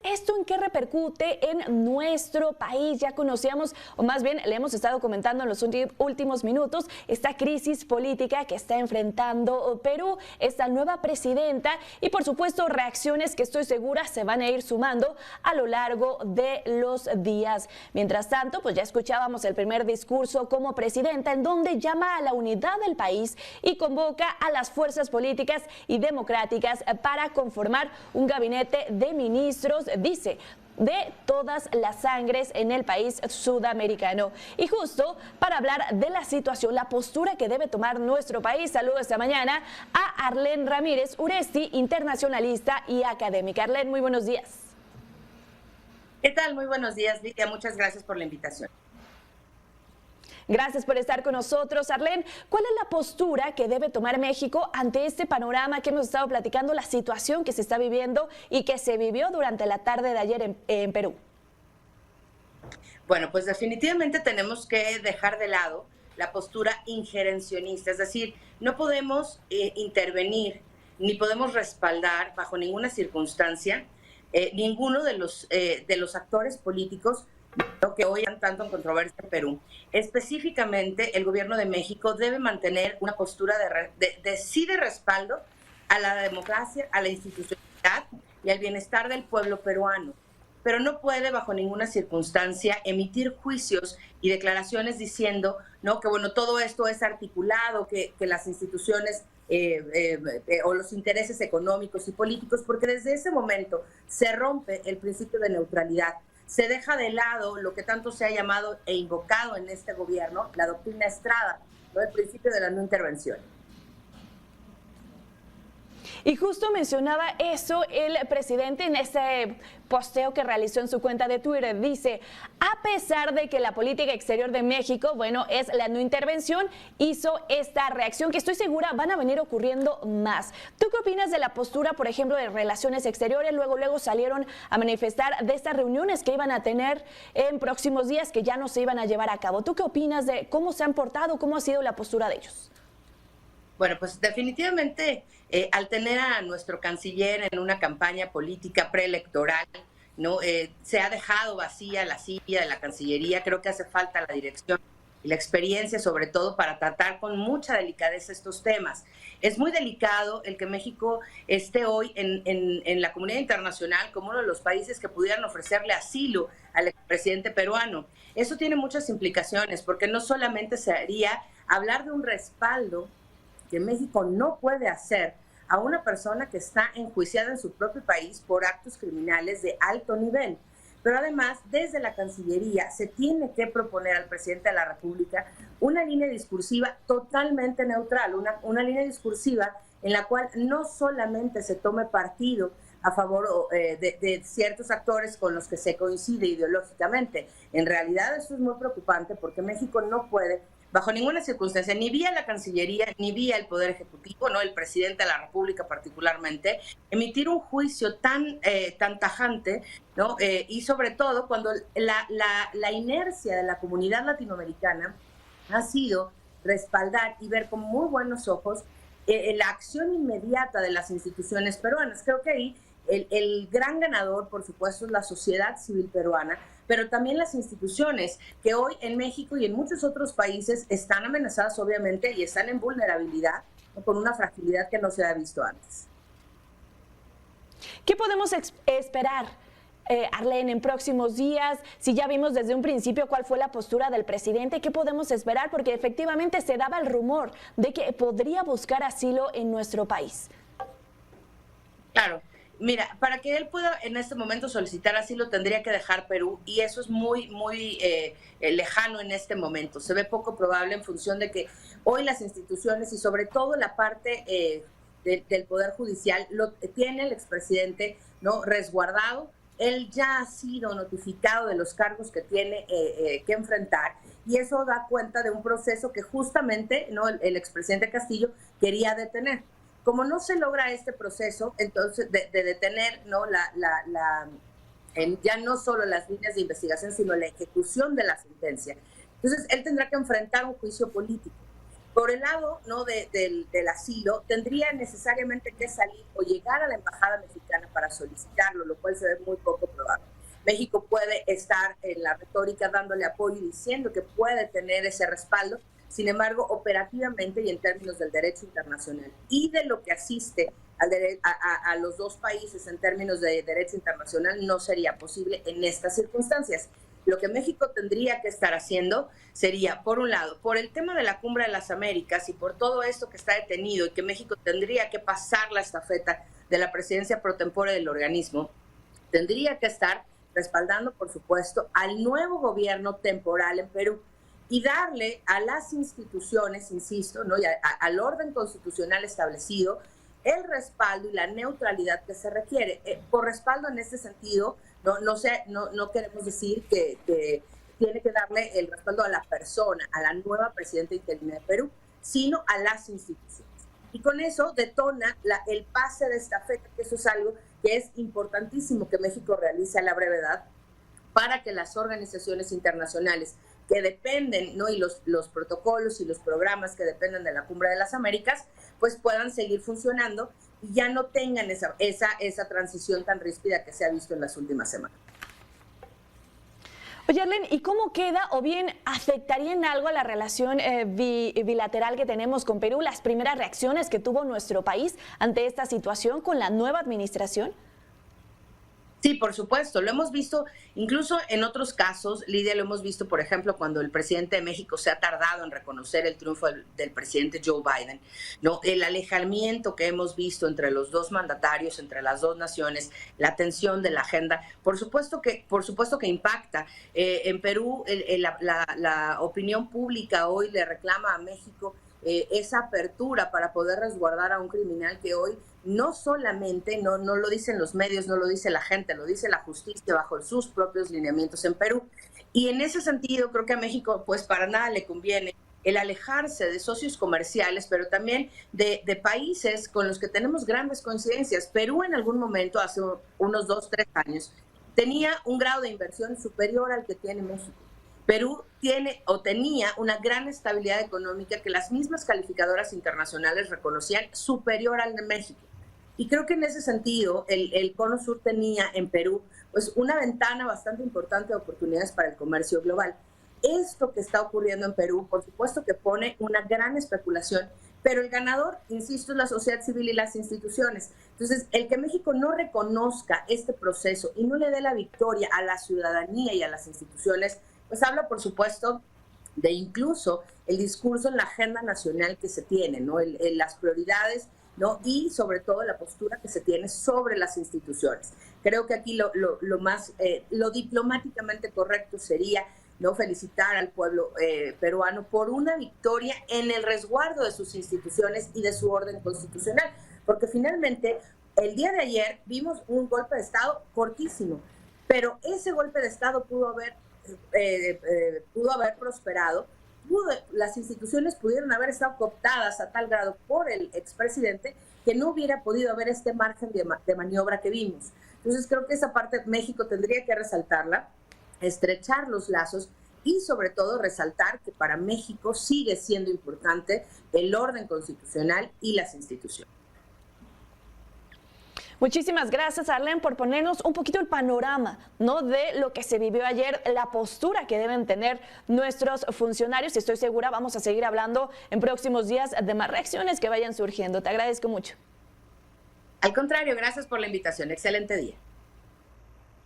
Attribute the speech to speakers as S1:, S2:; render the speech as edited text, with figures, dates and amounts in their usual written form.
S1: ¿Esto en qué repercute en nuestro país? Ya conocíamos, o más bien le hemos estado comentando en los últimos minutos, esta crisis política que está enfrentando Perú, esta nueva presidenta y por supuesto reacciones que estoy segura se van a ir sumando a lo largo de los días. Mientras tanto, pues ya escuchábamos el primer discurso como presidenta en donde llama a la unidad del país y convoca a las fuerzas políticas y democráticas para conformar un gabinete de ministros, dice, de todas las sangres en el país sudamericano. Y justo para hablar de la situación, la postura que debe tomar nuestro país, saludo esta mañana a Arlene Ramírez Uresti, internacionalista y académica. Arlene, muy buenos días.
S2: ¿Qué tal? Muy buenos días, Lidia. Muchas gracias por la invitación.
S1: Gracias por estar con nosotros, Arlene. ¿Cuál es la postura que debe tomar México ante este panorama que hemos estado platicando, la situación que se está viviendo y que se vivió durante la tarde de ayer en Perú?
S2: Bueno, pues definitivamente tenemos que dejar de lado la postura injerencionista, es decir, no podemos intervenir ni podemos respaldar bajo ninguna circunstancia ninguno de los actores políticos que hoy han tanto en controversia en Perú. Específicamente, el gobierno de México debe mantener una postura de respaldo a la democracia, a la institucionalidad y al bienestar del pueblo peruano. Pero no puede, bajo ninguna circunstancia, emitir juicios y declaraciones diciendo, ¿no?, que bueno, todo esto es articulado, que las instituciones o los intereses económicos y políticos, porque desde ese momento se rompe el principio de neutralidad. Se deja de lado lo que tanto se ha llamado e invocado en este gobierno, la doctrina Estrada, ¿no?, el principio de la no intervención.
S1: Y justo mencionaba eso el presidente en este posteo que realizó en su cuenta de Twitter. Dice, a pesar de que la política exterior de México, bueno, es la no intervención, hizo esta reacción que estoy segura van a venir ocurriendo más. ¿Tú qué opinas de la postura, por ejemplo, de relaciones exteriores? Luego salieron a manifestar de estas reuniones que iban a tener en próximos días que ya no se iban a llevar a cabo. ¿Tú qué opinas de cómo se han portado, cómo ha sido la postura de ellos?
S2: Bueno, pues definitivamente al tener a nuestro canciller en una campaña política preelectoral, ¿no? Se ha dejado vacía la silla de la Cancillería. Creo que hace falta la dirección y la experiencia, sobre todo para tratar con mucha delicadeza estos temas. Es muy delicado el que México esté hoy en la comunidad internacional como uno de los países que pudieran ofrecerle asilo al expresidente peruano. Eso tiene muchas implicaciones, porque no solamente sería hablar de un respaldo que México no puede hacer a una persona que está enjuiciada en su propio país por actos criminales de alto nivel, pero además desde la Cancillería se tiene que proponer al presidente de la República una línea discursiva totalmente neutral, una línea discursiva en la cual no solamente se tome partido a favor de ciertos actores con los que se coincide ideológicamente. En realidad eso es muy preocupante, porque México no puede, bajo ninguna circunstancia, ni vía la Cancillería, ni vía el Poder Ejecutivo, no, el presidente de la República particularmente, emitir un juicio tan tajante, ¿no? Y sobre todo cuando la inercia de la comunidad latinoamericana ha sido respaldar y ver con muy buenos ojos la acción inmediata de las instituciones peruanas. Creo que ahí el gran ganador, por supuesto, es la sociedad civil peruana, pero también las instituciones que hoy en México y en muchos otros países están amenazadas, obviamente, y están en vulnerabilidad, ¿no?, con una fragilidad que no se ha visto antes.
S1: ¿Qué podemos esperar, Arlene, en próximos días? Si ya vimos desde un principio cuál fue la postura del presidente, ¿qué podemos esperar? Porque efectivamente se daba el rumor de que podría buscar asilo en nuestro país.
S2: Claro. Mira, para que él pueda en este momento solicitar asilo tendría que dejar Perú, y eso es muy lejano en este momento. Se ve poco probable en función de que hoy las instituciones y sobre todo la parte del Poder Judicial lo tiene el expresidente, ¿no?, resguardado. Él ya ha sido notificado de los cargos que tiene que enfrentar, y eso da cuenta de un proceso que justamente, ¿no?, el expresidente Castillo quería detener. Como no se logra este proceso, entonces, de detener, ¿no?, ya no solo las líneas de investigación, sino la ejecución de la sentencia, entonces él tendrá que enfrentar un juicio político. Por el lado, ¿no?, del asilo, tendría necesariamente que salir o llegar a la embajada mexicana para solicitarlo, lo cual se ve muy poco probable. México puede estar en la retórica dándole apoyo y diciendo que puede tener ese respaldo. Sin embargo, operativamente y en términos del derecho internacional y de lo que asiste a los dos países en términos de derecho internacional, no sería posible en estas circunstancias. Lo que México tendría que estar haciendo sería, por un lado, por el tema de la Cumbre de las Américas y por todo esto que está detenido y que México tendría que pasar la estafeta de la presidencia pro tempore del organismo, tendría que estar respaldando, por supuesto, al nuevo gobierno temporal en Perú y darle a las instituciones, insisto, ¿no?, y al orden constitucional establecido el respaldo y la neutralidad que se requiere. Por respaldo en este sentido, no queremos decir que tiene que darle el respaldo a la persona, a la nueva presidenta interina de Perú, sino a las instituciones. Y con eso detona el pase de estafeta, que eso es algo que es importantísimo que México realice a la brevedad para que las organizaciones internacionales que dependen, ¿no?, y los protocolos y los programas que dependen de la Cumbre de las Américas, pues puedan seguir funcionando y ya no tengan esa transición tan ríspida que se ha visto en las últimas semanas.
S1: Oye, Arlene, ¿y cómo queda o bien afectaría en algo a la relación bilateral que tenemos con Perú, las primeras reacciones que tuvo nuestro país ante esta situación con la nueva administración?
S2: Sí, por supuesto, lo hemos visto incluso en otros casos, Lidia, lo hemos visto, por ejemplo, cuando el presidente de México se ha tardado en reconocer el triunfo del presidente Joe Biden, ¿no? El alejamiento que hemos visto entre los dos mandatarios, entre las dos naciones, la tensión de la agenda, por supuesto que impacta. En Perú, la opinión pública hoy le reclama a México esa apertura para poder resguardar a un criminal que hoy no solamente, no lo dicen los medios, no lo dice la gente, lo dice la justicia bajo sus propios lineamientos en Perú. Y en ese sentido creo que a México pues para nada le conviene el alejarse de socios comerciales, pero también de países con los que tenemos grandes coincidencias. Perú en algún momento, hace unos 2, 3 años, tenía un grado de inversión superior al que tiene México. Perú tenía una gran estabilidad económica que las mismas calificadoras internacionales reconocían superior al de México. Y creo que en ese sentido el Cono Sur tenía en Perú pues una ventana bastante importante de oportunidades para el comercio global. Esto que está ocurriendo en Perú, por supuesto que pone una gran especulación, pero el ganador, insisto, es la sociedad civil y las instituciones. Entonces, el que México no reconozca este proceso y no le dé la victoria a la ciudadanía y a las instituciones, pues habla, por supuesto, de incluso el discurso en la agenda nacional que se tiene, ¿no? Las prioridades, ¿no?, y sobre todo la postura que se tiene sobre las instituciones. Creo que aquí lo diplomáticamente correcto sería, ¿no?, felicitar al pueblo peruano por una victoria en el resguardo de sus instituciones y de su orden constitucional, porque finalmente el día de ayer vimos un golpe de Estado cortísimo, pero ese golpe de Estado pudo haber prosperado, las instituciones pudieron haber estado cooptadas a tal grado por el expresidente que no hubiera podido haber este margen de maniobra que vimos. Entonces creo que esa parte México tendría que resaltarla, estrechar los lazos y sobre todo resaltar que para México sigue siendo importante el orden constitucional y las instituciones.
S1: Muchísimas gracias, Arlene, por ponernos un poquito el panorama, ¿no?, de lo que se vivió ayer, la postura que deben tener nuestros funcionarios. Y estoy segura vamos a seguir hablando en próximos días de más reacciones que vayan surgiendo. Te agradezco mucho.
S2: Al contrario, gracias por la invitación. Excelente día.